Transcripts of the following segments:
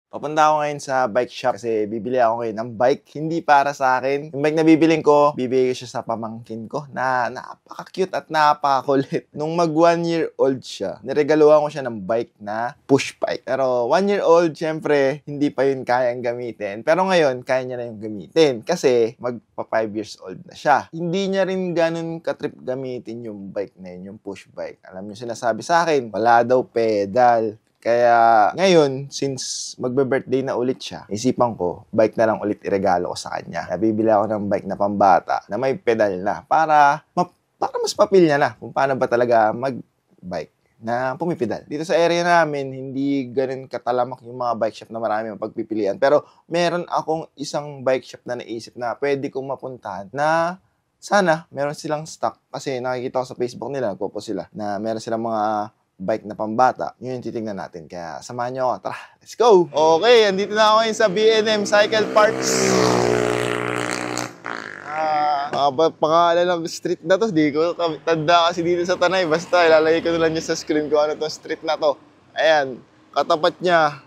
Papunta ako ngayon sa bike shop kasi bibili ako ngayon ng bike. Hindi para sa akin. Yung bike na bibiling ko, bibigay ko siya sa pamangkin ko na napaka-cute at napaka-kulit. Nung mag 1-year-old siya, niregaluhan ko siya ng bike na push bike. Pero 1-year-old, syempre, hindi pa yun kayang gamitin. Pero ngayon, kaya niya na yung gamitin kasi magpa 5 years old na siya. Hindi niya rin ganun katrip gamitin yung bike na yun, yung push bike. Alam niyo sinasabi sa akin, wala daw pedal. Kaya ngayon, since magbe-birthday na ulit siya, isipan ko, bike na lang ulit iregalo ko sa kanya. Nabibili ako ng bike na pambata na may pedal na para mas papil niya na kung paano ba talaga mag-bike na pumipedal. Dito sa area namin, hindi ganun katalamak yung mga bike shop na marami mapagpipilian. Pero meron akong isang bike shop na naisip na pwede kong mapuntahan na sana meron silang stock. Kasi nakikita ko sa Facebook nila, nagpo-post sila na meron silang mga bike na pambata. Yun yung titignan natin. Kaya samahan nyo ako. Tara, let's go! Okay, andito na ako ngayon sa B&M Cycle Parts. Pangalan ng street na to. Di ko tanda kasi dito sa Tanay. Basta ilalagay ko na lang sa screen ko ano to street na to. Ayan, katapat niya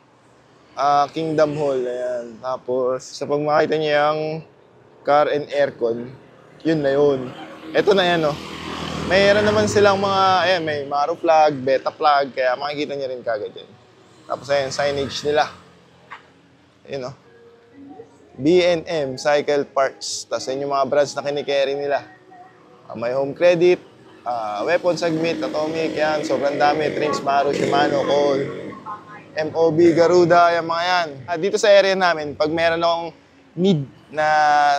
Kingdom Hall. Ayan. Tapos, sa pagmakita niya yung car and aircon, yun na yun. Ito na yan, oh. Mayroon naman silang mga, ayan, may Maro flag, Beta flag, kaya makikita niyo rin kagad yan. Tapos ayan, signage nila. Ayun, oh. B&M Cycle Parts. Tapos ayan yung mga brands na kinikerry nila. May Home Credit, Weapon Sagmit, Atomic, yan. Sobrang dami. Trins, Maro, Shimano, Cole, MOB, Garuda, yung mga yan. Dito sa area namin, pag meron akong need na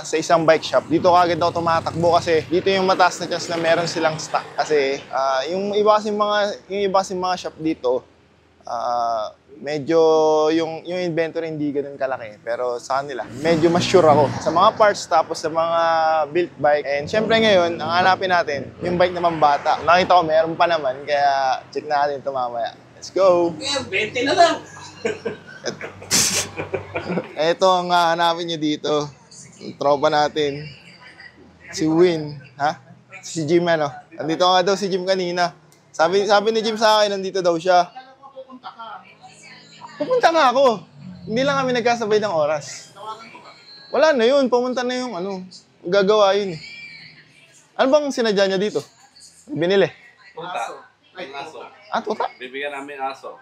sa isang bike shop, dito kagad ako tumatakbo kasi dito yung mataas na chance na meron silang stock. Kasi yung iba kasing mga shop dito, medyo yung inventory hindi ganoon kalaki. Pero sa kanila, medyo mas sure ako sa mga parts tapos sa mga built bike. And syempre ngayon, ang hanapin natin, yung bike naman bata. Nakita ko meron pa naman, kaya check natin ito mamaya. Let's go! 20 na lang! Ito ang hanapin nyo dito. Yung tropa natin. Si Win. Ha? Si Jim ano. Nandito nga daw si Jim kanina. Sabi ni Jim sa akin, nandito daw siya. Pupunta nga ako. Hindi lang kami nagkasabay ng oras. Wala na yun. Pumunta na yung ano. Gagawa yun eh. Ano bang sinadya niya dito? Binili? Tuta. Aso. Tuta? Bibigyan namin aso.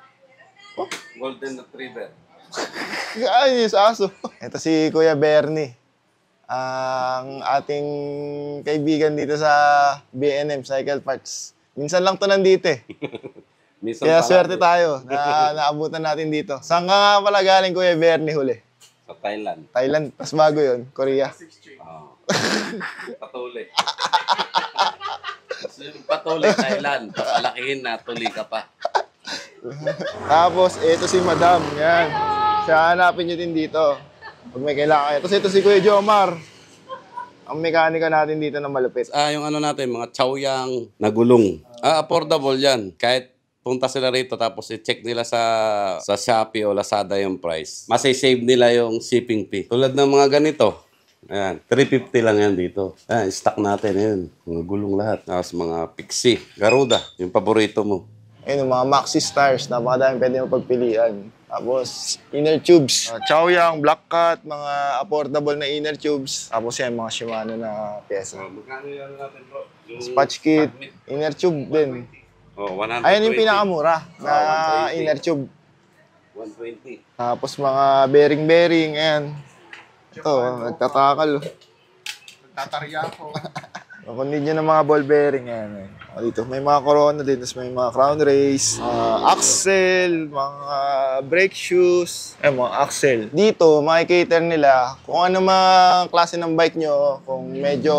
Oh. Golden Retriever. Ay, sa aso. Ito si Kuya Bernie. Ang ating kaibigan dito sa B&M Cycle Parts. Minsan lang to nandito eh. Kaya swerte tayo na naabutan natin dito. Saan ka nga pala galing, Kuya Bernie, huli? Sa Thailand. Thailand. Mas bago yun. Korea. Oh. Patuloy. Patuloy Thailand. Palakihin na, tuli ka pa. Tapos, ito si Madam. Yan. Siya hanapin nyo din dito. Pag may kailangan kayo. Tapos ito si Kuya Jomar. Ang mekanika natin dito na malupit. Yung ano natin, mga chowyang nagulong. Affordable yan. Kahit punta sila rito tapos i-check nila sa Shopee o Lazada yung price. Masay-save nila yung shipping fee. Tulad ng mga ganito. Ayan, 350 lang yan dito. Ayan, stock natin. Ayan, mga gulong lahat. Tapos mga Pixie, Garuda, yung paborito mo. Ayun, mga Maxi Stars. Napakadami pwede mo pagpilian. Tapos, inner tubes. Chowyang, Black Cat, mga affordable na inner tubes. Tapos yan, mga Shimano na pyesa. Magkano yan natin, bro? Spatch kit, inner tube din. 120. Ayun yung pinakamura na 120. inner tube. 120. Tapos mga bearing, ayan. Ito, nagtatakal. Tatarya ako. Kung hindi nyo ng mga ball bearing, ayan. Dito, may mga Corona din, tapos may mga Crown Race, axle, mga brake shoes, mga axle. Dito, makikater nila kung ano mga klase ng bike nyo, kung medyo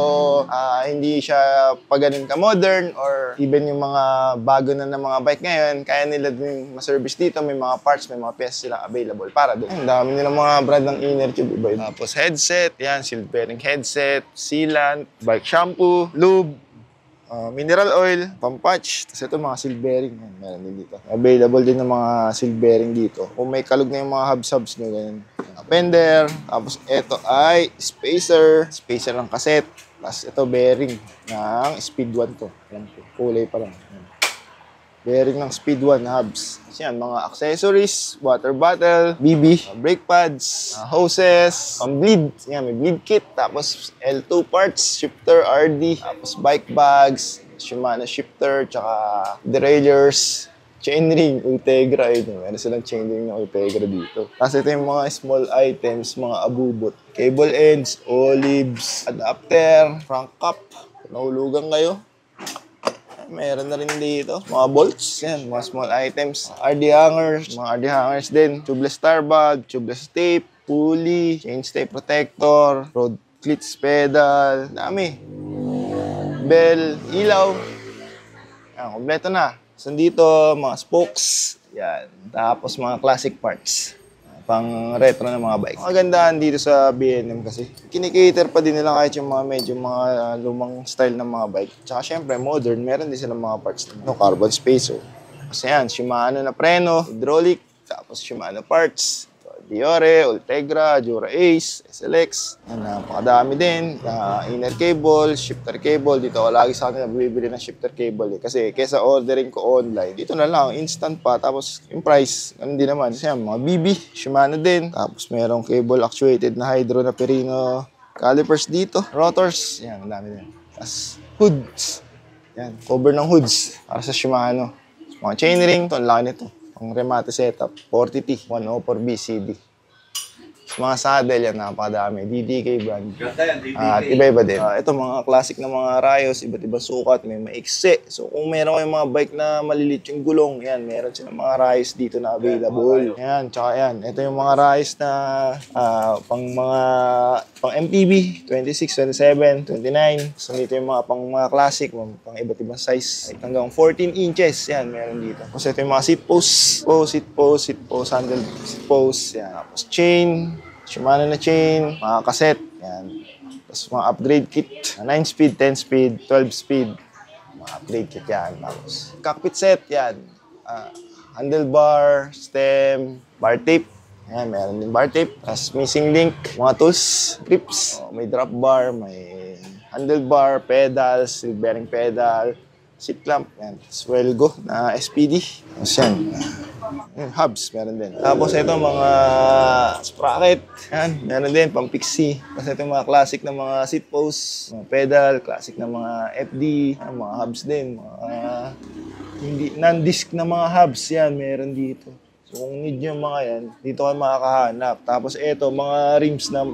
hindi siya pa ganun ka-modern, or even yung mga bago na ng mga bike ngayon, kaya nila din ma-service dito, may mga parts, may mga pieces silang available para doon. Ang dami nilang mga brand ng inner tube, iba. Tapos headset, yan, seal bearing headset, sealant, bike shampoo, lube, mineral oil, pampatch, tapos ito mga seal bearing. Meron din dito. Available din ng mga seal bearing dito. Kung may kalog na yung mga hubs nyo, ganyan. Fender, tapos ito ay spacer ng cassette. Tapos ito bearing ng Speed 1 to. Alam ko, kulay pa lang. bearing ng Speed 1 hubs. Kasi yan, mga accessories, water bottle, BB, brake pads, hoses, bleed. Yan, may bleed kit. Tapos L2 parts, shifter, RD. Tapos bike bags, Shimano shifter, tsaka derailleurs, chainring, Ultegra. Meron silang chainring ng Ultegra dito. Tapos ito yung mga small items, mga abubot. Cable ends, olives, adapter, crank cap. Nahulugan kayo. Meron na rin dito. Mga bolts, yan, mga small items. RD hangers, mga RD hangers din. Tubeless star bag, tubeless tape, pulley, chain stay protector, road cleats pedal, dami. Bell, ilaw. Yan, kompleto na. So dito, mga spokes. Yan. Tapos mga classic parts. Pang retro na mga bike. Ang kagandahan dito sa B&M kasi, kinikater pa din nila kahit yung mga medyo mga lumang style ng mga bike. Tsaka syempre, modern, meron din silang mga parts. No, carbon spacer. Kasi yan, Shimano na preno, hydraulic, tapos Shimano parts. Diore, Ultegra, Jura Ace, SLX. Yan, napakadami din. Inner cable, shifter cable. Dito ako lagi sa akin nabibili ng shifter cable. Kasi kesa ordering ko online, dito na lang, instant pa. Tapos yung price, ganun din naman. Kasi yan, mga BB, Shimano din. Tapos merong cable actuated na hydro na Perino. Calipers dito. Rotors, yan, ang dami din. Tapos hoods. Yan, cover ng hoods para sa Shimano. Mga chainring, ito, ang laki nito. Ang remate setup, 40T, 104 BCD. Mga saddle yan, napakadami. DDK brand. At iba-iba din. Ito mga classic na mga Rayos, iba't ibang sukat, may maiksi. So kung meron kayong mga bike na malilit yung gulong, yan, meron silang mga Rayos dito na available. Yan, tsaka yan. Ito yung mga Rayos na pang MTB, 26, 27, 29. So dito yung mga mga classic, pang iba't ibang size. Hanggang 14 inches, yan, meron dito. Tapos ito yung mga seat posts, handle seat posts, yan. Tapos chain, Shimano na chain, mga cassette, yan. Tapos mga upgrade kit, 9-speed, 10-speed, 12-speed, mga upgrade kit yan. Tapos cockpit set, yan. Handlebar, stem, bar tape, yan, meron din bar tape. Tapos missing link, mga tools, grips, may drop bar, may handlebar, pedals, seal bearing pedal, seat clamp, yan. Swelgo na SPD. Tapos yan. Hubs, meron din. Tapos ito mga sprocket. Yan, meron din, pang pixie. Tapos ito mga classic na mga seat posts, mga pedal, classic na mga FD, mga hubs din. Mga hindi, non-disc na mga hubs, yan, meron dito. So kung need nyo mga yan, dito kayo makakahanap. Tapos ito, mga rims na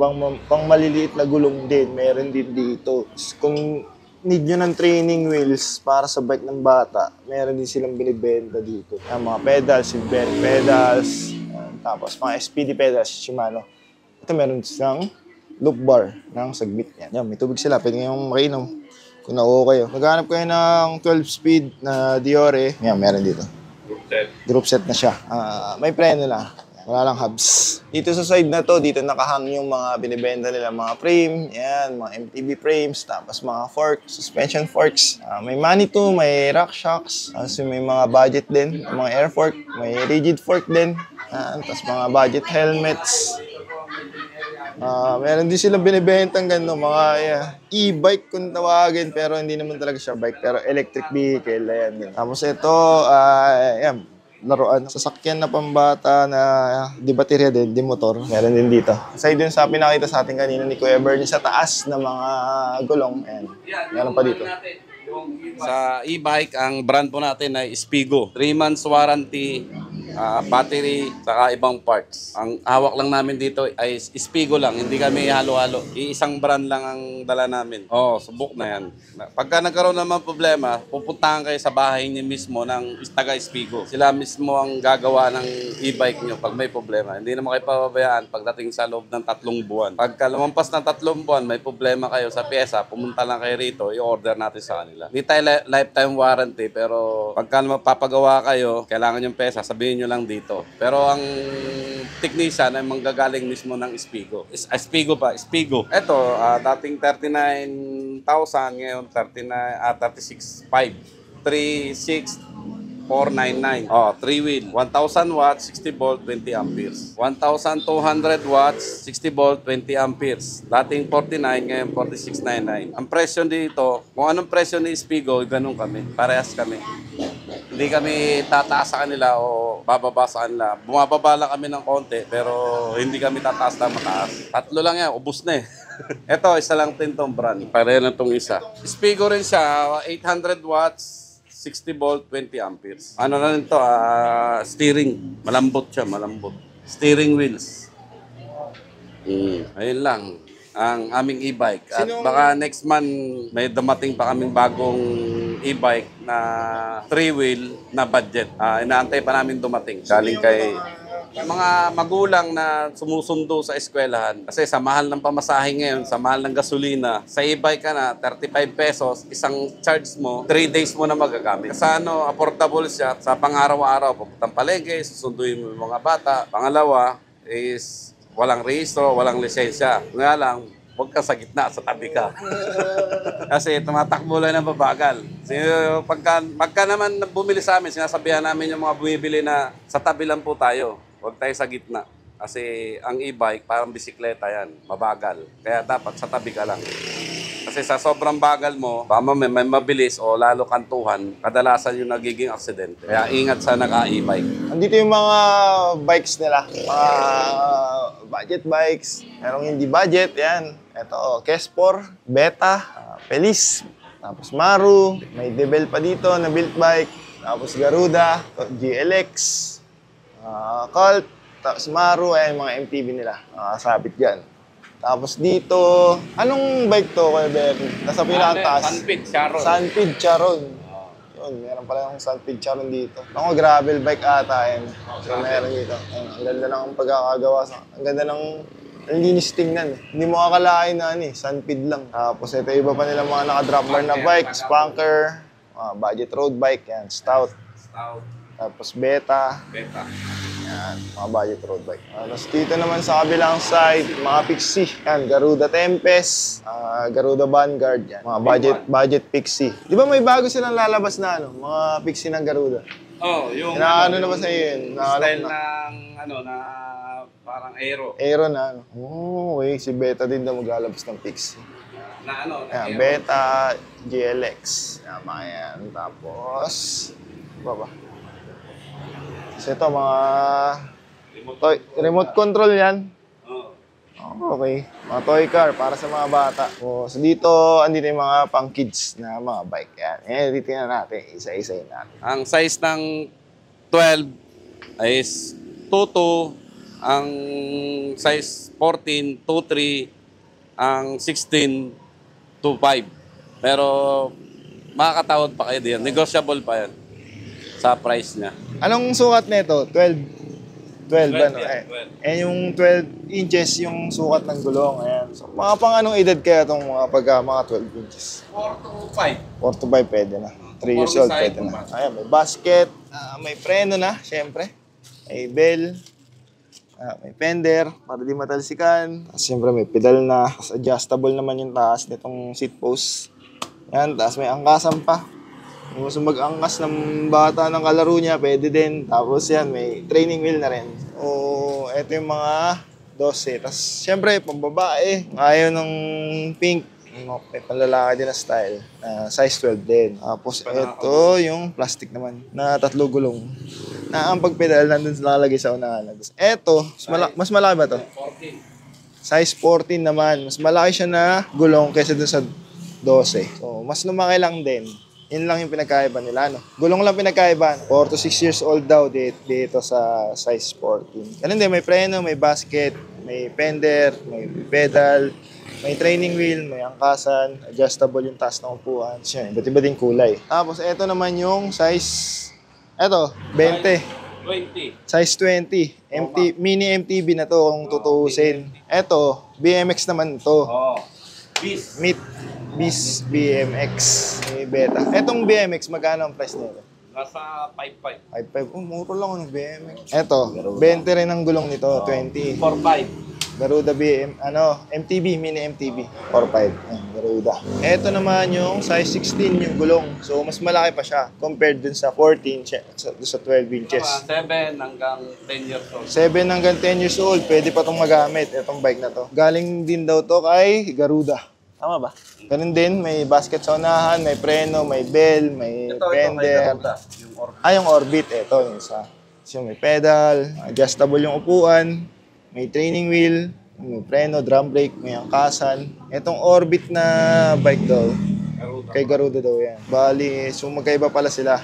pang maliliit na gulong din, meron din dito. Kung need nyo ng training wheels para sa bike ng bata, meron din silang binibenta dito. Yung mga pedals, yung bearing pedals, tapos mga SPD pedals, Shimano. Ito meron silang loop bar ng sagbit yan. Yan, may tubig sila, pwede ngayong makinom kung nauho kayo. Maghanap kayo ng 12-speed na Diore, yan, meron dito. Group set na siya. May preno na. Wala lang hubs. Dito sa side na to, dito nakahang yung mga binibenta nila, mga frame, yan, mga MTB frames, tapos mga forks, suspension forks. May Manitou, may rock shocks, may mga budget din, mga air fork, may rigid fork din, tapos mga budget helmets. Meron din silang binibentang gano'n, mga e-bike kung tawagin, pero hindi naman talaga siya bike, pero electric vehicle, ayan din. Tapos ito, yan, laruan, sasakyan na pambata na di baterya din, di motor. Meron din dito. Aside dun sa pinakita sa atin kanina ni Kuya Bernie sa taas ng mga gulong. Ayan. Meron pa dito. Sa e-bike, ang brand po natin ay Spigo. 3 months warranty, battery, saka ibang parts. Ang hawak lang namin dito ay Spigo lang, hindi kami halo-halo. Iisang brand lang ang dala namin. Subok na yan. Pagka nagkaroon naman problema, pupuntahan kayo sa bahay niyo mismo ng taga Spigo. Sila mismo ang gagawa ng e-bike niyo pag may problema. Hindi naman kayo pababayaan pagdating sa loob ng 3 buwan. Pagka lumampas ng 3 buwan, may problema kayo sa pyesa, pumunta lang kayo rito, i-order natin sa kanila. Hindi tayo lifetime warranty, pero pagka mapapagawa kayo, kailangan yung pyesa, sabihin nyo lang dito. Pero ang technician ay manggagaling mismo ng Spigo. Spigo. Ito, dating 39,000, ngayon 36,500. 36,499. 3-wheel. 1,000 watts, 60 volt, 20 amperes. 1,200 watts, 60 volt, 20 amperes. Dating 49, ngayon 46,999. Ang presyo dito, kung anong presyo ni Spigo, ganun kami. Parehas kami. Hindi kami tataas sa kanila o bababa sa kanila. Bumababa lang kami ng konti pero hindi kami tataas na mataas. 3 lang yan, ubos na eh. Ito, isa lang din tong brand. Pareho na tong isa. Speaker rin siya, 800 watts, 60 volt, 20 amperes. Ano na rin to, steering. Malambot siya, malambot. Steering wheels. Ayun lang ang aming e-bike. At baka next month may dumating pa kaming bagong e-bike na 3-wheel na budget. Inaantay pa namin dumating. Galing kay mga magulang na sumusundo sa eskwelahan. Kasi sa mahal ng pamasahe ngayon, sa mahal ng gasolina, sa e-bike ka na, 35 pesos, isang charge mo, 3 days mo na magagamit. Sa affordable siya, sa pang-araw-araw, papuntang palengke, susunduin mo yung mga bata. Pangalawa is walang rehistro, walang lisensya. Nga lang, huwag ka sa gitna, sa tabi ka. Kasi tumatakbo lang ng babagal. Pagka naman bumili sa amin, sinasabihan namin yung mga bumibili na sa tabi lang po tayo. Huwag tayo sa gitna. Kasi ang e-bike, parang bisikleta yan, mabagal. Kaya dapat sa tabi ka lang. Kasi sa sobrang bagal mo, baka may mabilis o lalo kantuhan, kadalasan yung nagiging aksidente. Kaya ingat sa naka-e-bike. Andito yung mga bikes nila. Mga budget bikes. Merong hindi budget, yan. Ito, Kespor, Beta, Feliz, tapos Maru. May Debel pa dito na built bike. Tapos Garuda, GLX, Colt, tapos Maru, ayan mga MTB nila. Sabit dyan. Tapos dito, anong bike to, Kuya Bernie? Nasa pinakataas. Sunpid, Charon. Sunpid, Charon. Yun, meron pala yung Sunpid, Charon dito. Ako, gravel bike ata yan. So, meron dito. Ayun, ang ganda ng pagkakagawa. Ang ganda ng ang linis tingnan. Hindi mo akalain na Sunpid lang. Tapos ito iba pa nila mga naka-drop bar na bike. Spunker, budget road bike, yan. Stout. Tapos Beta. Yan, mga budget road bike. Tapos dito naman sa kabilang side, mga Pixie. Yan, Garuda Tempest, Garuda Vanguard. Yan, mga budget Pixie. Di ba may bago silang lalabas na mga Pixie ng Garuda? Yung na ba sa iyo yun? Style ng na parang aero. Aero na okay. Si Beta din daw maglalabas ng Pixie. Yan, Aero. Beta, GLX. Yan, mga yan. Tapos, ba? So ito, mga remote control yan. Okay. Mga toy car para sa mga bata. So dito, andito yung mga pang kids na mga bike. Yan, titingnan natin. Isa-isayin natin. Ang size ng 12 is 2.2. Ang size 14, 2.3. Ang 16, 2.5. Pero makakatawad pa kayo diyan. Negotiable pa yan sa price niya. Anong sukat nito? 12 ano? Yung 12 inches yung sukat ng gulong. Ayan. So, mga pang anong edad kaya itong mga 12 inches? 4 to 5. 4 to 5 pwede na. 3 years old pwede na. Ayan, may basket. May preno na, syempre. May bell. May fender para di matalsikan. Siyempre may pedal na. Adjustable naman yung taas nitong seat post. Yan, taas may angkasan pa. Kung gusto mag-angkas ng bata ng kalaro niya, pwede din. Tapos yan, may training wheel na rin. Ito yung mga 12. Tapos, syempre, pambabae. Ayaw ng pink. May panlalaki din na style. Size 12 din. Tapos, ito yung plastic naman na 3 gulong. Na ang pagpedal nandun nakalagay sa unahan. Ito, mas malaki ba to? 14. Size 14 naman. Mas malaki siya na gulong kaysa dun sa 12. So, mas lumaki lang din. Yun lang yung pinagkaiba nila, no? Gulong lang pinagkaiba. 4 to 6 years old daw dito sa size 14. Ganun din, may preno, may basket, may fender, may pedal, may training wheel, may angkasan, adjustable yung taas ng upuan. Siya, iba't iba din kulay. Tapos, ito naman yung size, 20. 20. Size 20. Mini MTB na to kung tutuusin. Ito, BMX naman to. Bis BMX. May Beta. Etong BMX, magkano ang price nito? Nasa 5.5. 5.5. Muro lang ng BMX. Eto, 20 rin ang gulong nito. 20. 4.5. Garuda MTB, mini MTB. 4.5. Garuda. Eto naman yung size 16 yung gulong. So, mas malaki pa siya compared dun sa 14, sa 12 inches. 7 hanggang 10 years old. 7 hanggang 10 years old, pwede pa itong magamit, itong bike na to. Galing din daw to kay Garuda. Tama ba? Ganun din, may basket sa unahan, may preno, may bell, may fender. Yung orbit, ito yung isa. So, may pedal, adjustable yung upuan, may training wheel, may preno, drum brake, may angkasan. Itong orbit na bike daw, kay Garuda daw yan. Bali, so magkaiba pala sila.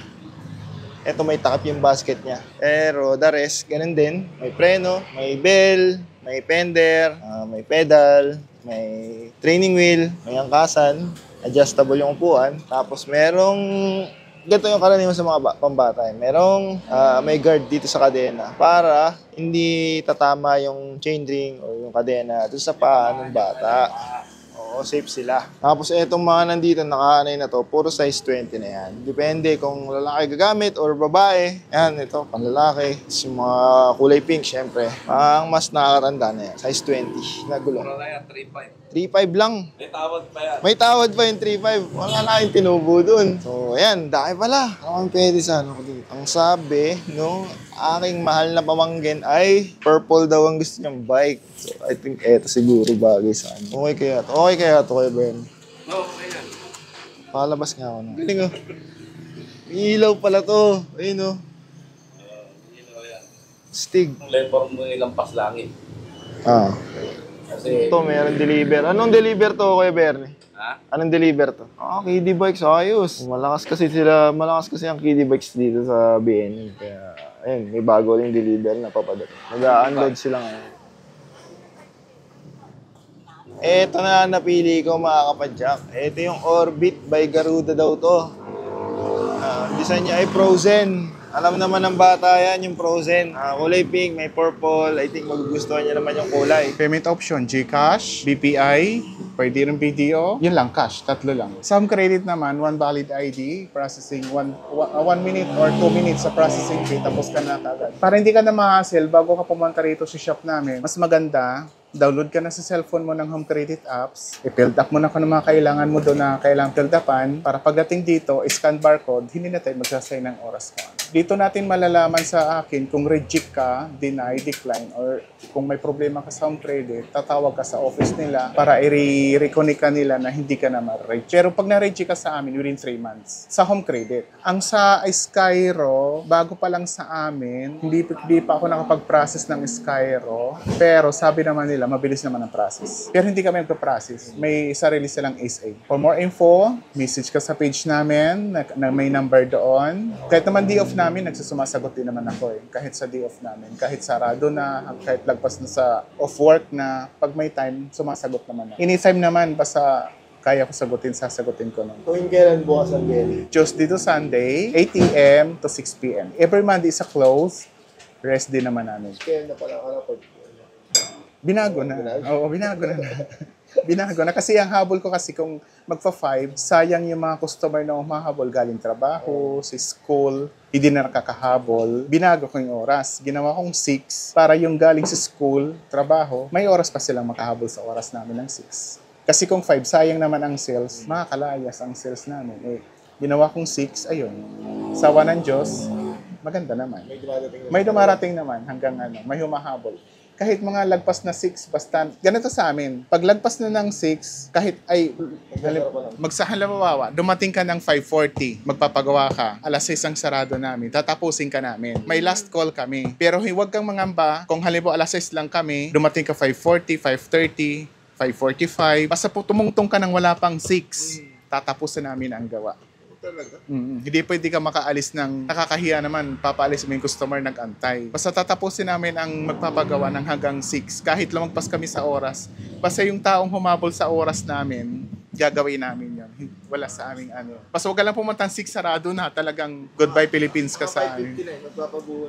Ito may takip yung basket niya. Pero the rest, ganun din. May preno, may bell, may fender, may pedal, may training wheel, may angkasan, adjustable yung upuan. Tapos merong, ganito yung karaniwan sa mga pambata. Merong may guard dito sa kadena para hindi tatama yung chain ring o yung kadena doon sa paa ng bata. Oo, safe sila. Tapos etong mga nandito, nakaanay na to, puro size 20 na yan. Depende kung lalaki gagamit or babae. Yan, ito, panlalaki. Yung mga kulay pink, syempre. Ang mas nakakatanda na yan, size 20 na gulong. 3.5 lang. May tawad pa yan. May tawad pa yung 3.5. Wala na kayong tinubo dun. So, ayan, dahil pala. Ano kang pwede sa ano ko dito? Ang sabi, no, aking mahal na pamangkin ay purple daw ang gusto niyang bike. So, I think eto siguro bagay sa ano. Okay kaya to. Okay kaya to kay Ben. No, okay yan. Palabas nga ako na. Galing oh. Ilaw pala to. Ayun oh. Stig. Level mo ilampas langit. Ah. Kasi, Ito, mayroong deliver. Anong deliver to kay Bernie? ha? Anong deliver to? Kiddie Bikes, ayos. Malakas kasi ang Kiddie Bikes dito sa BNM. Kaya, ayun, may bago rin deliver na papadating. Mag-unload sila ngayon. Ito na napili ko mga kapadyak. Ito yung Orbit by Garuda daw to. Design niya ay Frozen. Alam naman ng bata yan, yung Frozen. Kulay pink, may purple. I think magugustuhan niya naman yung kulay. Payment option, GCash, BPI, pwede rin BDO. Yun lang, cash, tatlo lang. Some credit naman, one valid ID, processing, one minute or 2 minutes sa processing fee, tapos ka na kagad. Para hindi ka na ma-hassle, bago ka pumunta rito sa shop namin, mas maganda, download ka na sa cellphone mo ng home credit apps, i-filled up mo na kung ano mga kailangan mo doon na kailangan filled upan, para pagdating dito, scan barcode, hindi na tayo magsasay ng oras mo. Dito natin malalaman sa akin kung reject ka, deny, decline, or kung may problema ka sa home credit, tatawag ka sa office nila para i-reconnect ka nila na hindi ka na ma-reject. Pero pag na-reject ka sa amin within 3 months, sa home credit. Ang sa Skyro, bago pa lang sa amin, hindi pa ako nakapag-process ng Skyro, pero sabi naman nila, mabilis naman ang process. Pero hindi kami magpa-process. May sarili silang SA. For more info, message ka sa page namin na may number doon. Kahit naman day off namin, nagsusumasagot din naman ako eh. Kahit sa day off namin. Kahit sarado na, kahit lagpas na sa off work na, pag may time, sumasagot naman ako. Anytime naman, basta kaya ko sasagutin ko nun. Tuwing kailan bukas ang Bernie? Tuesday to Sunday, 8 a.m. to 6 p.m. Every Monday is a close. Rest din naman namin. Kailan na pala ako Binago na. Oo, binago na. Binago na. Kasi ang habol ko kasi kung magpa-5, sayang yung mga customer na umahabol galing trabaho, sa school, hindi na nakakahabol. Binago ko yung oras. Ginawa kong 6 para yung galing sa school, trabaho, may oras pa silang makahabol sa oras namin ng 6. Kasi kung 5, sayang naman ang sales, makakalayas ang sales namin. Ginawa kong 6, ayun. Sawa ng Diyos, maganda naman. May dumarating naman hanggang may humahabol. Kahit mga lagpas na 6, basta, ganito sa amin, pag lagpas na ng 6, kahit ay, halimbawa, dumating ka ng 5:40, magpapagawa ka, alas 6 ang sarado namin, tatapusin ka namin. May last call kami. Pero huwag kang mangamba, kung halimbawa alas 6 lang kami, dumating ka 5:40, 5:30, 5:45, basta po tumungtong ka ng wala pang 6, tatapusin namin ang gawa. Hindi pwede ka makaalis ng nakakahiya naman, papaalis mo yung customer nag-antay. Basta tatapusin namin ang magpapagawa ng hanggang 6. Kahit lumagpas kami sa oras, basta yung taong humabol sa oras namin, gagawin namin yun. Wala sa aming Basta huwag ka lang pumunta 6 sarado na, talagang goodbye Philippines ka sa amin.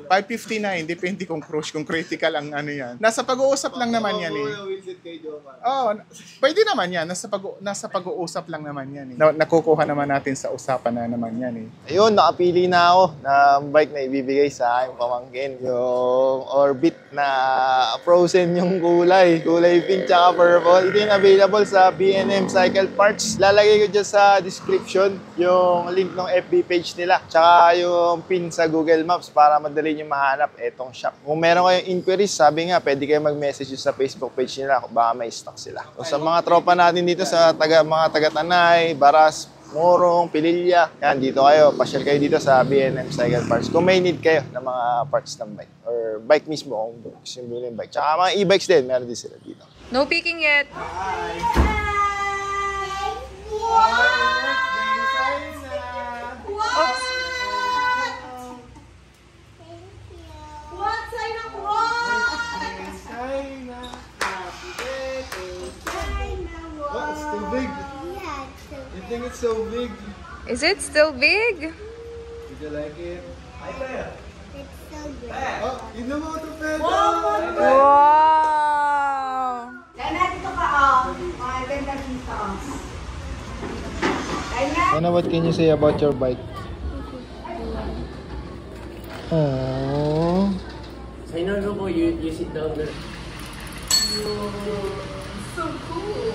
5:59, depende kung crush, kung critical ang yan. Nasa pag-uusap lang naman yan eh. Oo, pwede naman yan. Nasa pag-uusap lang naman yan eh. Nakukuha naman natin sa usapan na naman yan eh. Ayun, nakapili na ako ng bike na ibibigay sa aking pamangkin. Yung Orbit na Frozen yung kulay. Kulay pink tsaka purple. Ito yung available sa B&M Cycle Parts. Lalagay ko dyan sa sa description yung link ng FB page nila. Tsaka yung pin sa Google Maps para madali nyo mahanap etong shop. Kung meron kayong inquiries, sabi nga, pwede kayo mag-message sa Facebook page nila kung baka may stock sila. So, sa mga tropa natin dito sa mga taga-Tanay, Baras, Morong, Pililya, yan, dito kayo. Pasyal kayo dito sa B&M Cycle Parts. Kung may need kayo ng mga parts ng bike or bike mismo, kung gusto nyo bilhin yung bike. Tsaka mga e-bikes din, meron din sila dito. No peeking yet. Oops. Oh, it's too big. You think it's so big? Is it still big? Did you like it? It's so good. Oh, you know how to pedal! Wow! Anna, what can you say about your bike? Oh. So you know, Robo, you sit down there. So cool.